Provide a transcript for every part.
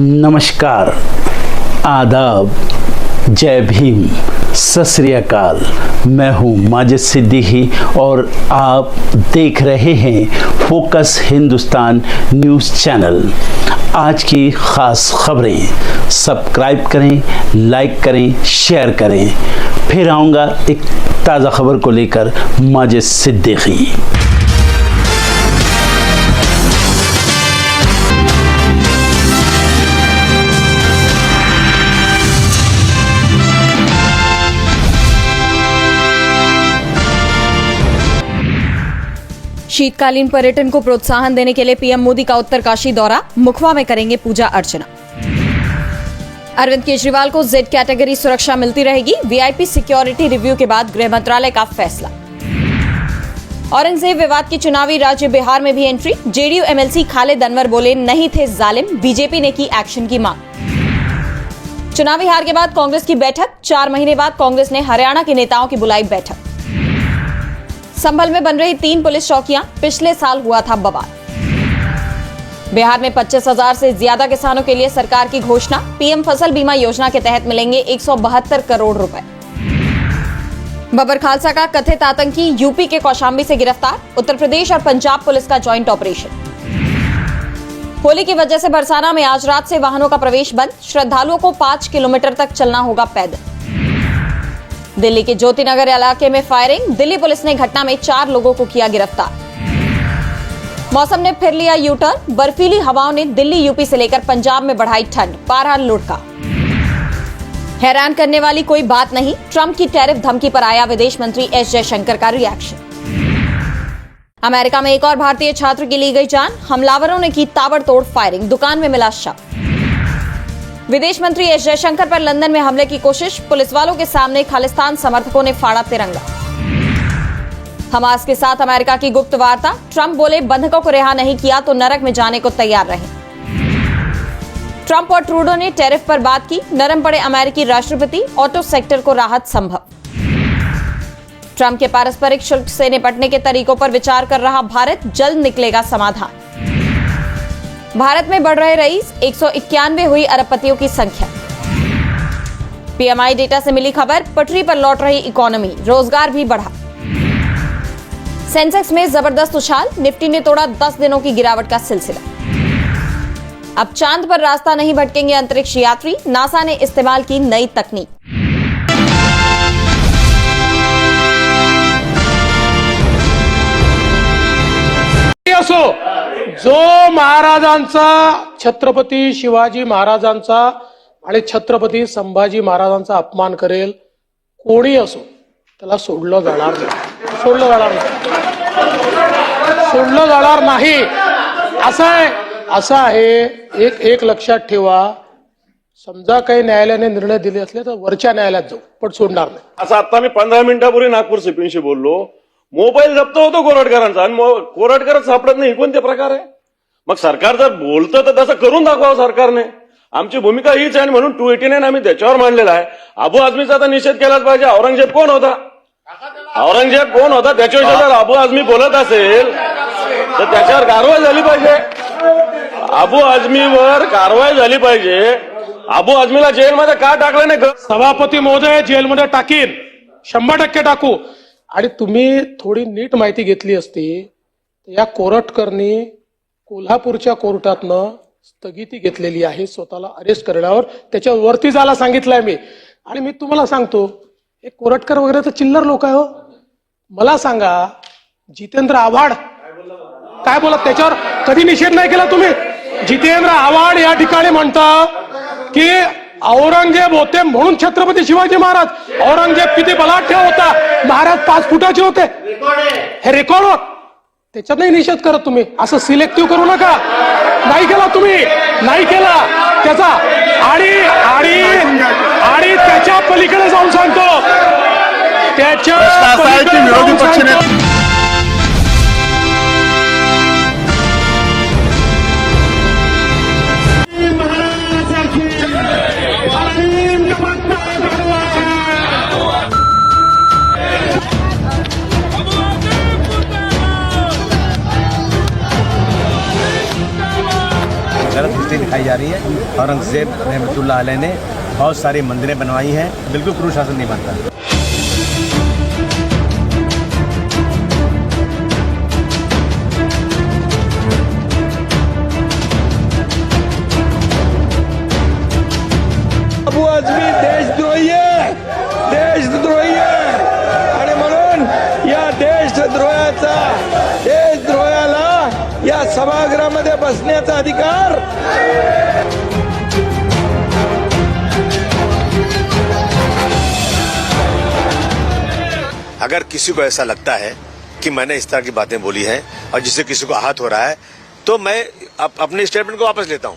नमस्कार, आदाब, जय भीम, सत श्री अकाल। मैं हूँ माजिद सिद्दीकी और आप देख रहे हैं फोकस हिंदुस्तान न्यूज़ चैनल। आज की ख़ास खबरें सब्सक्राइब करें, लाइक करें, शेयर करें। फिर आऊँगा एक ताज़ा खबर को लेकर माजिद सिद्दीकी। शीतकालीन पर्यटन को प्रोत्साहन देने के लिए पीएम मोदी का उत्तरकाशी दौरा, मुखवा में करेंगे पूजा अर्चना। अरविंद केजरीवाल को जेड कैटेगरी सुरक्षा मिलती रहेगी, वीआईपी सिक्योरिटी रिव्यू के बाद गृह मंत्रालय का फैसला। औरंगजेब विवाद की चुनावी राज्य बिहार में भी entry, JDU MLC Khalid Anwar बोले नहीं थे जालिम, बीजेपी ने की एक्शन की मांग। चुनावी हार के बाद कांग्रेस की बैठक, 4 महीने बाद कांग्रेस ने हरियाणा के नेताओं की बुलाई बैठक। संभल में बन रही 3 पुलिस चौकियां, पिछले साल हुआ था बवाल। बिहार में 25,000 से ज्यादा किसानों के लिए सरकार की घोषणा, पीएम फसल बीमा योजना के तहत मिलेंगे 172 करोड़ रुपए। बबर खालसा का कथित आतंकी यूपी के कौशाम्बी से गिरफ्तार, उत्तर प्रदेश और पंजाब पुलिस का ज्वाइंट ऑपरेशन। होली की वजह से बरसाना में आज रात से वाहनों का प्रवेश बंद, श्रद्धालुओं को 5 किलोमीटर तक चलना होगा पैदल। दिल्ली के ज्योति नगर इलाके में फायरिंग, दिल्ली पुलिस ने घटना में 4 लोगों को किया गिरफ्तार। मौसम ने फिर लिया यू टर्न, बर्फीली हवाओं ने दिल्ली यूपी से लेकर पंजाब में बढ़ाई ठंड, पारा लुढ़का। हैरान करने वाली कोई बात नहीं, ट्रंप की टैरिफ धमकी पर आया विदेश मंत्री एस जयशंकर का रिएक्शन। अमेरिका में एक और भारतीय छात्र की ली गई जान, हमलावरों ने की ताबड़तोड़ फायरिंग, दुकान में मिला शव। विदेश मंत्री एस जयशंकर पर लंदन में हमले की कोशिश, पुलिस वालों के सामने खालिस्तान समर्थकों ने फाड़ा तिरंगा। हमास के साथ अमेरिका की गुप्त वार्ता, ट्रंप बोले बंधकों को रिहा नहीं किया तो नरक में जाने को तैयार रहे। ट्रंप और ट्रूडो ने टैरिफ पर बात की, नरम पड़े अमेरिकी राष्ट्रपति, ऑटो सेक्टर को राहत संभव। ट्रंप के पारस्परिक शुल्क से निपटने के तरीकों पर विचार कर रहा भारत, जल्द निकलेगा समाधान। भारत में बढ़ रहे रईस, 191 हुई अरबपतियों की संख्या। पीएमआई डेटा से मिली खबर, पटरी पर लौट रही इकोनॉमी, रोजगार भी बढ़ा। सेंसेक्स में जबरदस्त उछाल, निफ्टी ने तोड़ा 10 दिनों की गिरावट का सिलसिला। अब चांद पर रास्ता नहीं भटकेंगे अंतरिक्ष यात्री, नासा ने इस्तेमाल की नई तकनीक। जो महाराजांचा, छत्रपती शिवाजी महाराजांचा आणि छत्रपती संभाजी महाराजांचा अपमान करेल, कोणी असो त्याला सोडलं जाणार नाही, सोडलं जाणार नाही। असं आहे, एक लक्षात ठेवा, समजा काही न्यायालयाने निर्णय दिले असले तर वरच्या न्यायालयात जाऊ, पण सोडणार नाही। असं आता मी 15 मिनिटापूर्वी नागपूर सीपीशी बोललो, मोबाईल जप्त होतो कोरटकरांचा आणि कोरटकर सापडत नाही, कोणते प्रकार आहे? मग सरकार जर बोलतं तर तसं करून दाखवावं सरकारने। आमची भूमिका हीच आहे म्हणून 289 आम्ही त्याच्यावर मांडलेला आहे। अबू आझमीचा तर निषेध केलाच पाहिजे। औरंगजेब कोण होता? त्याच्याविषयी जर अबू आझमी बोलत असेल तर त्याच्यावर कारवाई झाली पाहिजे। अबू आझमीवर कारवाई झाली पाहिजे। अबू आझमीला जेलमध्ये का टाकलं नाही? सभापती महोदय, जेलमध्ये टाकीन, 100% टाकू। आणि तुम्ही थोडी नीट माहिती घेतली असती, या कोरटकरनी कोल्हापूरच्या कोर्टातनं स्थगिती घेतलेली आहे स्वतःला अरेस्ट करण्यावर, त्याच्यावरती जायला सांगितलंय मी। आणि मी तुम्हाला सांगतो, हे कोरटकर वगैरे तर चिल्लर लोक आहे हो। मला सांगा, जितेंद्र आव्हाड काय बोलत, त्याच्यावर कधी निषेध नाही केला तुम्ही? जितेंद्र आव्हाड या ठिकाणी म्हणता की औरंगजेब होते म्हणून छत्रपती शिवाजी महाराज, औरंगजेब किती बलाढ्य होता, महाराज 5 फुटाचे होते, हे रेकॉर्ड होत, त्याच्यात नाही निषेध करत तुम्ही। असं सिलेक्टिव्ह करू नका, नाही केला तुम्ही, नाही केला त्याचा। आणि त्याच्या पलीकडे जाऊन सांगतो, त्याच्या विरोधी पक्ष गलत हिस्ट्री दिखाई जा रही है। औरंगजेब रहमतुल्लाह अलैह ने बहुत सारी मंदिरें बनवाई हैं, बिल्कुल पुरुष शासन नहीं मानता। अबू आझमी देशद्रोही आहे आणि म्हणून या देशद्रोहाला या सभागृहामध्ये बसण्याचा अधिकार अगर किसी को ऐसा लगता है कि मैंने इस तरह की बातें बोली हैं और जिससे किसी को आहत हो रहा है तो मैं अपने स्टेटमेंट को वापस लेता हूं।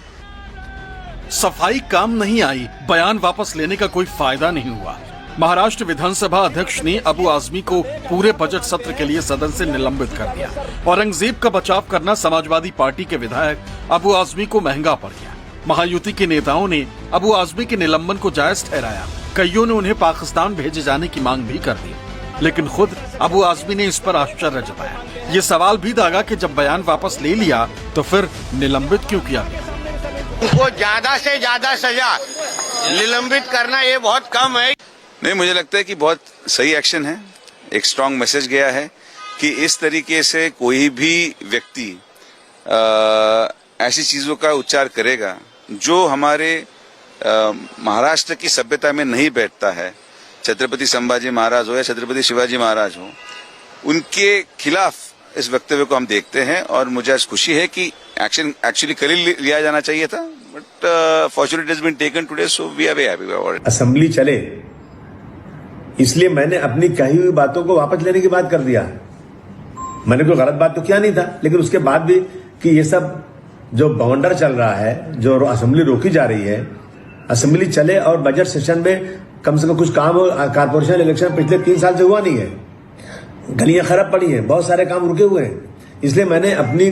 सफाई काम नहीं आई, बयान वापस लेने का कोई फायदा नहीं हुआ। महाराष्ट्र विधानसभा अध्यक्ष ने अबू आजमी को पूरे बजट सत्र के लिए सदन से निलंबित कर दिया। औरंगजेब का बचाव करना समाजवादी पार्टी के विधायक अबू आजमी को महंगा पड़ गया। महायुति के नेताओं ने अबू आजमी के निलंबन को जायज ठहराया। कईयों ने उन्हें पाकिस्तान भेजे जाने की मांग भी कर दी, लेकिन खुद अबू आजमी ने इस पर आश्चर्य जताया। ये सवाल भी दागा कि जब बयान वापस ले लिया तो फिर निलंबित क्यों किया गया। उनको ज्यादा से ज्यादा सजा निलंबित करना ये बहुत कम है। नहीं, मुझे लगता है कि बहुत सही एक्शन है। एक स्ट्रांग मैसेज गया है कि इस तरीके से कोई भी व्यक्ति ऐसी चीजों का उच्चार करेगा जो हमारे महाराष्ट्र की सभ्यता में नहीं बैठता है, छत्रपति संभाजी महाराज हो या छत्रपति शिवाजी महाराज हो, उनके खिलाफ इस वक्तव्य को हम देखते हैं। और मुझे आज खुशी है कि एक्शन एक्चुअली कल ही लिया जाना चाहिए था, but fortunately it has been taken today, so we are very happy about it. Assembly चले इसलिए मैंने अपनी कही हुई बातों को वापस लेने की बात कर दिया। मैंने कोई गलत बात तो किया नहीं था, लेकिन उसके बाद भी कि ये सब जो बाउंडर चल रहा है, जो असेंबली रोकी जा रही है, असेंबली चले और बजट सेशन में कम से कम कुछ काम हो। कारपोरेशन इलेक्शन पिछले 3 साल से हुआ नहीं है, गलियां खराब पड़ी हैं, बहुत सारे काम रुके हुए हैं। इसलिए मैंने अपनी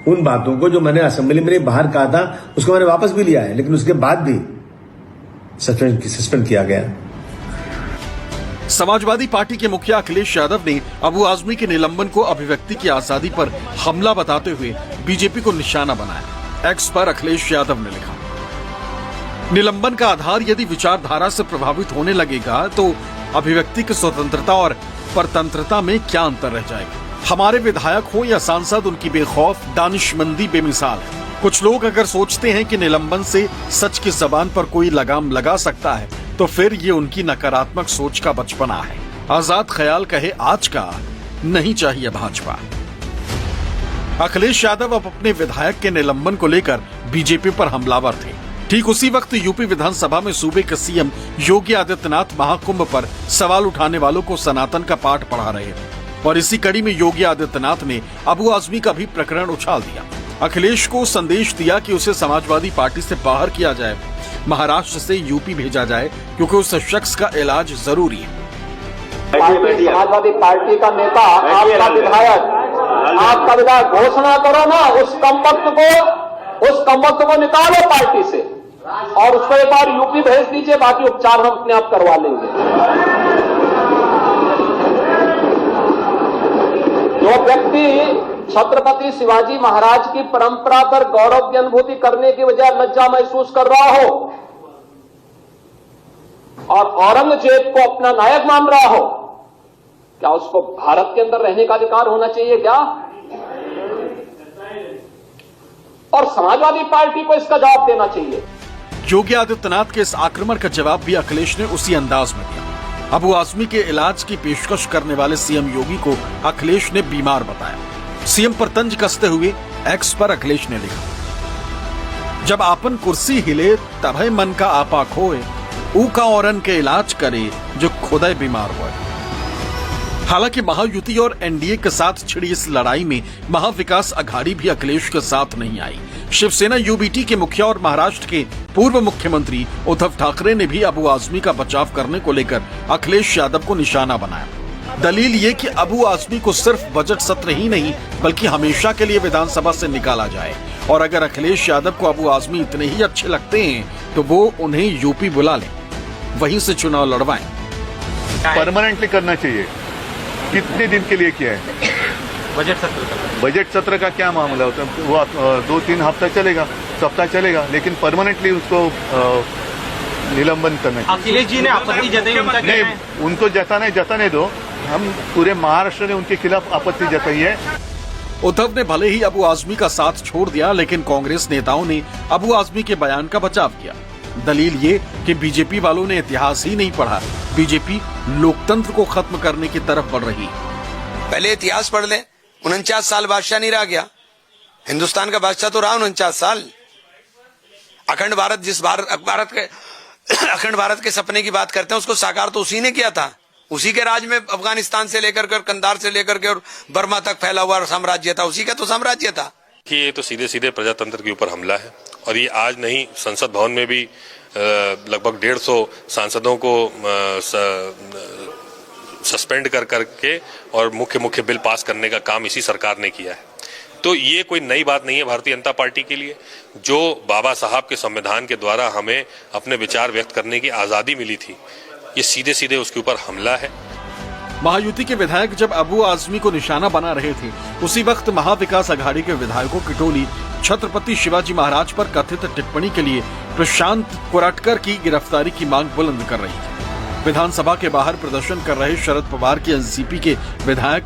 उन बातों को जो मैंने असेंबली में बाहर कहा था उसको मैंने वापस भी लिया है, लेकिन उसके बाद भी सस्पेंड किया गया। समाजवादी पार्टी के मुखिया अखिलेश यादव ने अबू आजमी के निलंबन को अभिव्यक्ति की आजादी पर हमला बताते हुए बीजेपी को निशाना बनाया। एक्स पर अखिलेश यादव ने लिखा, निलंबन का आधार यदि विचारधारा से प्रभावित होने लगेगा तो अभिव्यक्ति की स्वतंत्रता और परतंत्रता में क्या अंतर रह जाएगा। हमारे विधायक हो या सांसद, उनकी बेखौफ दानिशमंदी बेमिसाल है। कुछ लोग अगर सोचते हैं कि निलंबन से सच की जबान पर कोई लगाम लगा सकता है तो फिर ये उनकी नकारात्मक सोच का बचपना है। आजाद ख्याल कहे आज का, नहीं चाहिए भाजपा। अखिलेश यादव अब अपने विधायक के निलंबन को लेकर बीजेपी पर हमलावर थे। ठीक उसी वक्त यूपी विधानसभा में सूबे के सीएम योगी आदित्यनाथ महाकुंभ पर सवाल उठाने वालों को सनातन का पाठ पढ़ा रहे थे और इसी कड़ी में योगी आदित्यनाथ ने अबू आजमी का भी प्रकरण उछाल दिया। अखिलेश को संदेश दिया कि उसे समाजवादी पार्टी से बाहर किया जाए, महाराष्ट्र से यूपी भेजा जाए, क्योंकि उस शख्स का इलाज जरूरी है। समाजवादी पार्टी का नेता, आपका विधायक घोषणा करो ना, उस कमबख्त को निकालो पार्टी से और उसको एक बार यूपी भेज दीजिए, बाकी उपचार हम अपने आप करवा लेंगे। जो व्यक्ति छत्रपति शिवाजी महाराज की परंपरा पर गौरव की अनुभूति करने की बजाय लज्जा महसूस कर रहा हो और औरंगजेब को अपना नायक मान रहा हो, क्या उसको भारत के अंदर रहने का अधिकार होना चाहिए क्या? और समाजवादी पार्टी को इसका जवाब देना चाहिए। योगी आदित्यनाथ के इस आक्रमण का जवाब भी अखिलेश ने उसी अंदाज में दिया। अबू आजमी के इलाज की पेशकश करने वाले सीएम योगी को अखिलेश ने बीमार बताया। सीएम पर तंज कसते हुए एक्स पर अखिलेश ने लिखा, जब आपन कुर्सी हिले तभे मन का आपा खोए, ऊ का औरन के इलाज करे जो खुदा बीमार हुए। हालांकि महायुति और एनडीए के साथ छिड़ी इस लड़ाई में महाविकास अघाड़ी भी अखिलेश के साथ नहीं आई। शिवसेना यूबीटी के मुखिया और महाराष्ट्र के पूर्व मुख्यमंत्री उद्धव ठाकरे ने भी अबू आजमी का बचाव करने को लेकर अखिलेश यादव को निशाना बनाया। दलील ये कि अबू आजमी को सिर्फ बजट सत्र ही नहीं बल्कि हमेशा के लिए विधानसभा से निकाला जाए, और अगर अखिलेश यादव को अबू आजमी इतने ही अच्छे लगते हैं तो वो उन्हें यूपी बुला लें, वहीं से चुनाव लड़वाएं। परमानेंटली करना चाहिए। कितने दिन के लिए किया है? बजट सत्र का क्या मामला होता है? वो 2-3 हफ्ता चलेगा, सप्ताह चलेगा, लेकिन परमानेंटली उसको निलंबन करना चाहिए। अखिलेश जी ने आपत्ति जताई, नहीं, उनको जताने दो। हम पूरे महाराष्ट्र ने उनके खिलाफ आपत्ति जताई है। उद्धव ने भले ही अबू आजमी का साथ छोड़ दिया, लेकिन कांग्रेस नेताओं ने अबू आजमी के बयान का बचाव किया। दलील ये कि बीजेपी वालों ने इतिहास ही नहीं पढ़ा, बीजेपी लोकतंत्र को खत्म करने की तरफ बढ़ रही। पहले इतिहास पढ़ ले। 49 साल बादशाह नहीं रह गया, हिंदुस्तान का बादशाह तो रहा 49 साल। अखंड भारत, जिस अखंड भारत के सपने की बात करते हैं, उसको साकार तो उसी ने किया था। उसी के राज में अफगानिस्तान से लेकर कर, कंधार से लेकर के और बर्मा तक फैला हुआ साम्राज्य था, उसी का तो साम्राज्य था। कि ये तो सीधे सीधे प्रजातंत्र के ऊपर हमला है, और ये आज नहीं, संसद भवन में भी लगभग 150 सांसदों को सस्पेंड कर करके और मुख्य बिल पास करने का काम इसी सरकार ने किया है। तो ये कोई नई बात नहीं है भारतीय जनता पार्टी के लिए। जो बाबा साहब के संविधान के द्वारा हमें अपने विचार व्यक्त करने की आजादी मिली थी, ये सीधे सीधे उसके ऊपर हमला है। महायुति के विधायक जब अबू आजमी को निशाना बना रहे थे, उसी वक्त महाविकास अघाड़ी के विधायकों की टोली छत्रपति शिवाजी महाराज पर कथित टिप्पणी के लिए प्रशांत कोराटकर की गिरफ्तारी की मांग बुलंद कर रही थी। विधानसभा के बाहर प्रदर्शन कर रहे शरद पवार के एनसीपी के विधायक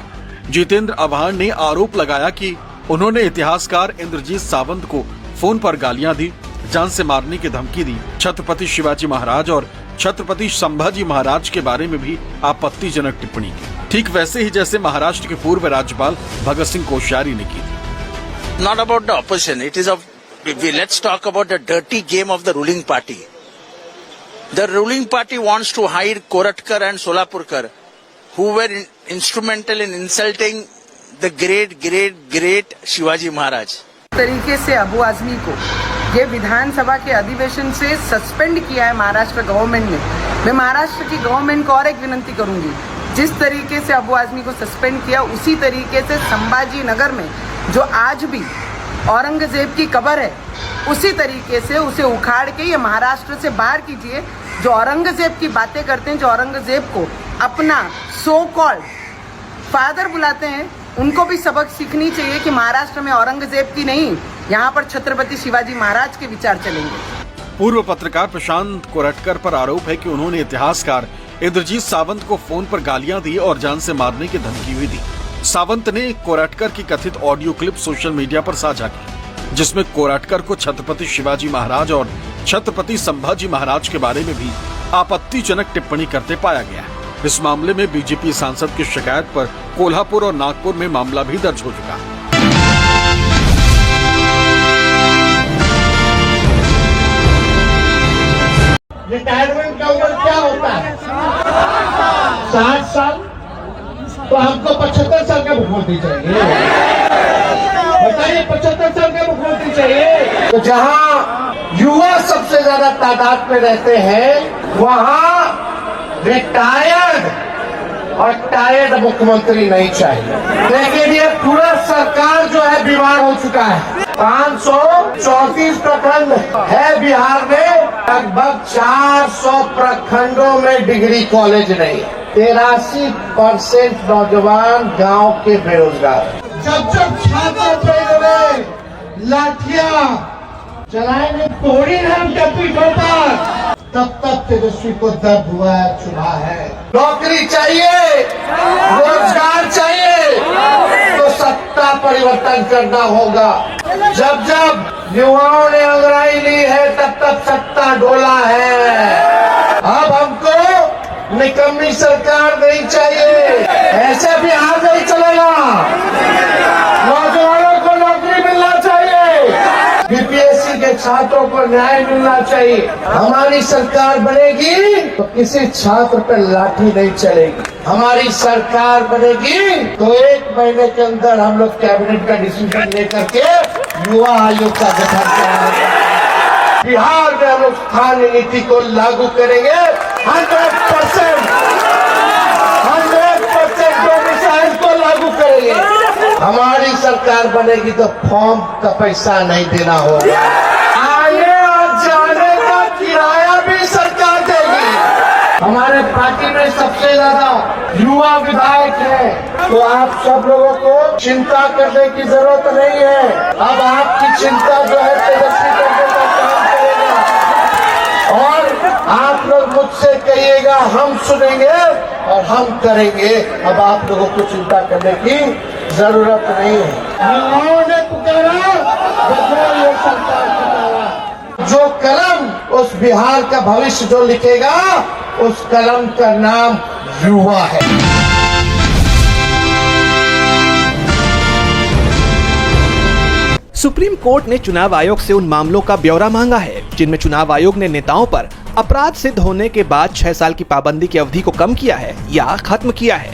जितेंद्र आव्हाड ने आरोप लगाया कि उन्होंने इतिहासकार इंद्रजीत सावंत को फोन पर गालियां दी, जान से मारने की धमकी दी। छत्रपति शिवाजी महाराज और छत्रपति संभाजी महाराज के बारे में भी आपत्तिजनक टिप्पणी की, ठीक वैसे ही जैसे महाराष्ट्र के पूर्व राज्यपाल भगत सिंह कोश्यारी ने की थी। Not about the opposition. It is let's talk about the dirty game of the ruling party. The ruling party wants to hide Koratkar and Solapurkar, who were instrumental in insulting the great Shivaji Maharaj. तरीके से अबू आजमी को ये विधानसभा के अधिवेशन से suspend किया है Maharashtra government ने। मैं महाराष्ट्र की गवर्नमेंट को और एक विनंती करूंगी, जिस तरीके से अबू आजमी को सस्पेंड किया, उसी तरीके से संभाजी नगर में जो आज भी औरंगजेब की कब्र है, उसी तरीके से उसे उखाड़ के ये महाराष्ट्र से बाहर कीजिए। जो औरंगजेब की बातें करते हैं, जो औरंगजेब को अपना सो कॉल्ड फादर बुलाते हैं, उनको भी सबक सीखनी चाहिए कि महाराष्ट्र में औरंगजेब की नहीं, यहाँ पर छत्रपति शिवाजी महाराज के विचार चलेंगे। पूर्व पत्रकार प्रशांत कोराटकर पर आरोप है कि उन्होंने इतिहासकार इंद्रजीत सावंत को फोन पर गालियां दी और जान से मारने की धमकी भी दी। सावंत ने कोराटकर की कथित ऑडियो क्लिप सोशल मीडिया पर साझा की, जिसमें कोराटकर को छत्रपति शिवाजी महाराज और छत्रपति संभाजी महाराज के बारे में भी आपत्तिजनक टिप्पणी करते पाया गया है। इस मामले में बीजेपी सांसद की शिकायत पर कोल्हापुर और नागपुर में मामला भी दर्ज हो चुका है। रिटायरमेंट का उम्र क्या होता है? 60 साल। तो हमको 75 साल का मुख्यमंत्री चाहिए। बताइए, 75 साल का मुख्यमंत्री चाहिए। तो जहां युवा सबसे ज्यादा तादाद में रहते हैं, वहां रिटायर्ड और टायर्ड मुख्यमंत्री नहीं चाहिए। लेकिन ये पूरा सरकार जो है बीमार हो चुका है। 534 प्रखंड है बिहार में, लगभग 400 प्रखंडों में डिग्री कॉलेज नहीं है। 83% नौजवान गांव के बेरोजगार। जब छात्र पे लाठियां चलाएंगे, तोड़ी हम कैपिटल पर, तब तेजस्वी को दर्द हुआ है, चुना है। नौकरी चाहिए, रोजगार चाहिए, तो सत्ता परिवर्तन करना होगा। जब जब युवाओं ने अंगड़ाई ली है, तब सत्ता डोला है। अब हमको निकम्मी सरकार नहीं चाहिए, ऐसे बिहार नहीं चलेगा। नौजवानों को नौकरी मिलना चाहिए, बीपीएससी के छात्रों को न्याय मिलना चाहिए। हमारी सरकार बनेगी तो किसी छात्र पर लाठी नहीं चलेगी। हमारी सरकार बनेगी तो 1 महीने के अंदर हम लोग कैबिनेट का डिसीजन लेकर के युवा आयोग का गठन करेंगे। बिहार में हम लोग स्थानीय नीति को लागू करेंगे। 100% डोमिसाइल को लागू करेंगे। हमारी सरकार बनेगी तो फॉर्म का पैसा नहीं देना होगा। आने और जाने का किराया भी सरकार देगी। हमारे पार्टी में सबसे ज्यादा युवा विधायक है। तो आप सब लोगों को चिंता करने की जरूरत नहीं है। अब आपकी चिंता जो है तेजस्वी करने का काम करेगा और आप लोग मुझसे कहिएगा, हम सुनेंगे और हम करेंगे। अब आप लोगों को चिंता करने की जरूरत नहीं है। युवाओं ने पुकारा, बदलाव ये सरकार पुकारा। जो कलम उस बिहार का भविष्य जो लिखेगा, उस कलम का नाम युवा है। सुप्रीम कोर्ट ने चुनाव आयोग से उन मामलों का ब्यौरा मांगा है जिनमें चुनाव आयोग ने नेताओं पर अपराध सिद्ध होने के बाद 6 साल की पाबंदी की अवधि को कम किया है या खत्म किया है।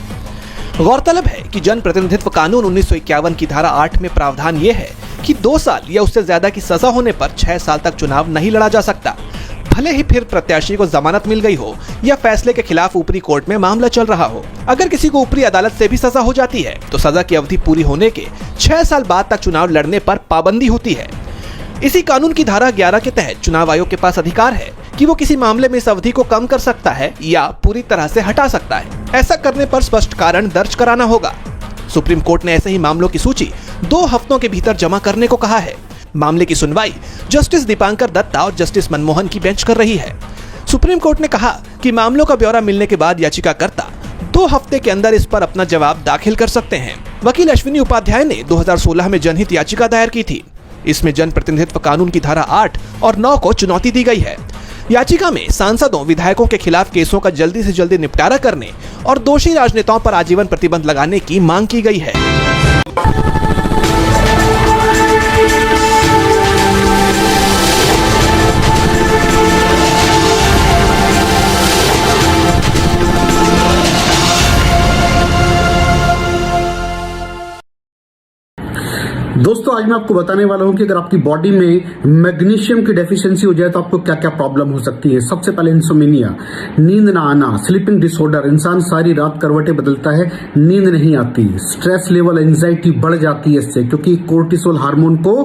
गौरतलब है कि जन प्रतिनिधित्व कानून 1951 की धारा 8 में प्रावधान ये है कि 2 साल या उससे ज्यादा की सजा होने पर 6 साल तक चुनाव नहीं लड़ा जा सकता, भले ही फिर प्रत्याशी को जमानत मिल गई हो या फैसले के खिलाफ ऊपरी कोर्ट में मामला चल रहा हो। अगर किसी को ऊपरी अदालत से भी सजा हो जाती है तो सजा की अवधि पूरी होने के 6 साल बाद तक चुनाव लड़ने पर पाबंदी होती है। इसी कानून की धारा 11 के तहत चुनाव आयोग के पास अधिकार है कि वो किसी मामले में इस अवधि को कम कर सकता है या पूरी तरह से हटा सकता है। ऐसा करने पर स्पष्ट कारण दर्ज कराना होगा। सुप्रीम कोर्ट ने ऐसे ही मामलों की सूची 2 हफ्तों के भीतर जमा करने को कहा है। मामले की सुनवाई जस्टिस दीपांकर दत्ता और जस्टिस मनमोहन की बेंच कर रही है। सुप्रीम कोर्ट ने कहा कि मामलों का ब्यौरा मिलने के बाद याचिकाकर्ता 2 हफ्ते के अंदर इस पर अपना जवाब दाखिल कर सकते हैं। वकील अश्विनी उपाध्याय ने 2016 में जनहित याचिका दायर की थी। इसमें जन प्रतिनिधित्व कानून की धारा 8 और 9 को चुनौती दी गई है। याचिका में सांसदों विधायकों के खिलाफ केसों का जल्दी से जल्दी निपटारा करने और दोषी राजनेताओं पर आजीवन प्रतिबंध लगाने की मांग की गई है। दोस्तों आज मैं आपको बताने वाला हूं कि अगर आपकी बॉडी में मैग्नीशियम की डेफिशिएंसी हो जाए तो आपको क्या क्या प्रॉब्लम हो सकती है। सबसे पहले इंसोमेनिया, नींद ना आना, स्लीपिंग डिसऑर्डर, इंसान सारी रात करवटें बदलता है, नींद नहीं आती, स्ट्रेस लेवल, एंजाइटी बढ़ जाती है इससे, क्योंकि कोर्टिसोल हार्मोन को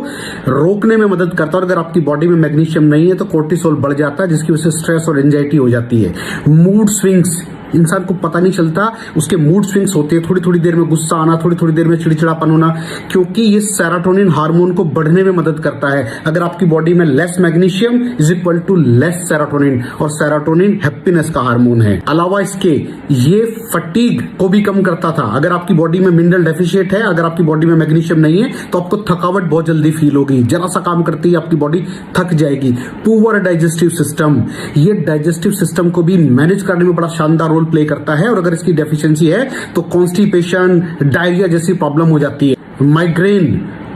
रोकने में मदद करता है। और अगर आपकी बॉडी में मैग्नीशियम नहीं है तो कोर्टिसोल बढ़ जाता है, जिसकी वजह से स्ट्रेस और एंजाइटी हो जाती है। मूड स्विंग्स, इंसान को पता नहीं चलता उसके मूड स्विंग्स होते हैं, थोड़ी थोड़ी देर में गुस्सा आना, थोड़ी थोड़ी देर में चिड़चिड़ापन होना, क्योंकि ये सेरोटोनिन हार्मोन को बढ़ने में मदद करता है। अगर आपकी बॉडी में less magnesium is equal to less serotonin, और सेरोटोनिन हैप्पीनेस का हार्मोन है। अलावा इसके ये फटीग को भी कम करता था। अगर आपकी बॉडी में मिनरल डेफिशिएट है, अगर आपकी बॉडी में मैग्नीशियम नहीं है तो आपको थकावट बहुत जल्दी फील होगी, जरा सा काम करती है आपकी बॉडी थक जाएगी। पुअर डाइजेस्टिव सिस्टम, ये डाइजेस्टिव सिस्टम को भी मैनेज करने में बड़ा शानदार रोल प्ले करता है। और अगर इसकी डेफिशिएंसी है तो कॉन्स्टिपेशन, डायरिया जैसी प्रॉब्लम हो जाती है। माइग्रेन,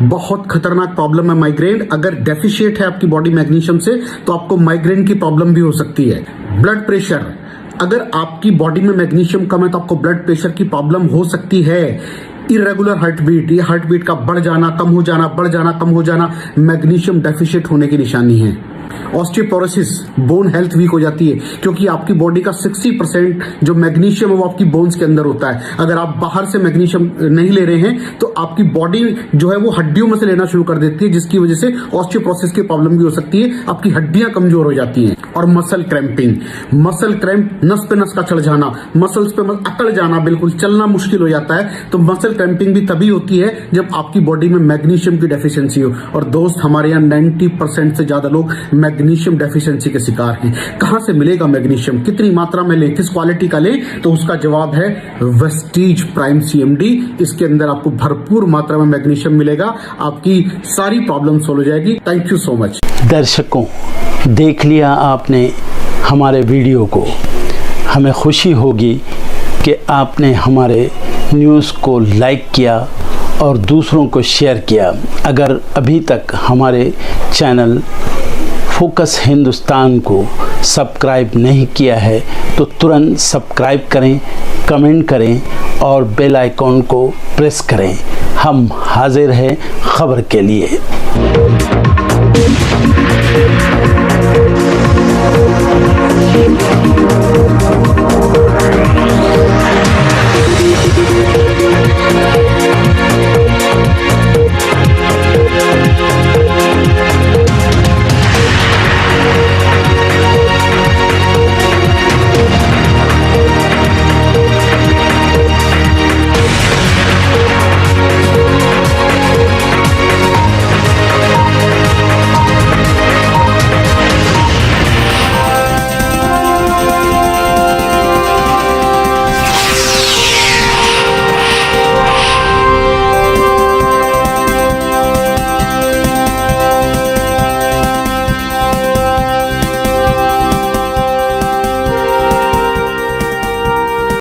बहुत खतरनाक प्रॉब्लम है माइग्रेन। अगर डेफिशिएट है आपकी बॉडी मैग्नीशियम से तो आपको माइग्रेन की प्रॉब्लम भी हो सकती है। ब्लड प्रेशर, अगर आपकी बॉडी में मैग्नीशियम कम है तो आपको ब्लड प्रेशर की प्रॉब्लम हो सकती है। इरेगुलर हार्टबीट, ये हार्टबीट का बढ़ जाना, कम हो जाना, बढ़ जाना, कम हो जाना, मैग्नीशियम डेफिशिएट होने की निशानी है। ऑस्टियोपोरोसिस, बोन हेल्थ वीक हो जाती है, क्योंकि आपकी बॉडी का 60% जो मैग्नीशियम है वो आपकी बोन्स के अंदर होता है। अगर आप बाहर से मैग्नीशियम नहीं ले रहे हैं तो आपकी बॉडी जो है वो हड्डियों में से लेना शुरू कर देती है, जिसकी वजह से ऑस्टियोपोरोसिस की प्रॉब्लम भी हो सकती है, आपकी हड्डियां कमजोर हो जाती हैं। और मसल क्रैम्पिंग, मसल क्रैम्प, नस पे नस का चढ़ जाना, मसल्स पे अकड़ जाना, बिल्कुल चलना मुश्किल हो जाता है। तो मसल क्रैम्पिंग भी तभी होती है जब आपकी बॉडी में मैग्नीशियम की डेफिशिएंसी हो। और दोस्त, हमारे यहाँ 90% से ज्यादा लोग मैग्नीशियम डेफिशिएंसी के शिकार हैं। कहां से मिलेगा मैग्नीशियम, कितनी मात्रा में लें, किस क्वालिटी का लें? तो उसका जवाब है वेस्टीज प्राइम CMD। इसके अंदर आपको भरपूर मात्रा में मैग्नीशियम मिलेगा, आपकी सारी प्रॉब्लम सॉल्व हो जाएगी। Thank you so much. दर्शकों, देख लिया आपने हमारे वीडियो को। हमें खुशी होगी कि आपने हमारे न्यूज़ को लाइक किया और दूसरों को शेयर किया। अगर अभी तक हमारे चैनल फोकस हिंदुस्तान को सब्सक्राइब नहीं किया है तो तुरंत सब्सक्राइब करें, कमेंट करें और बेल आइकॉन को प्रेस करें। हम हाजिर हैं खबर के लिए।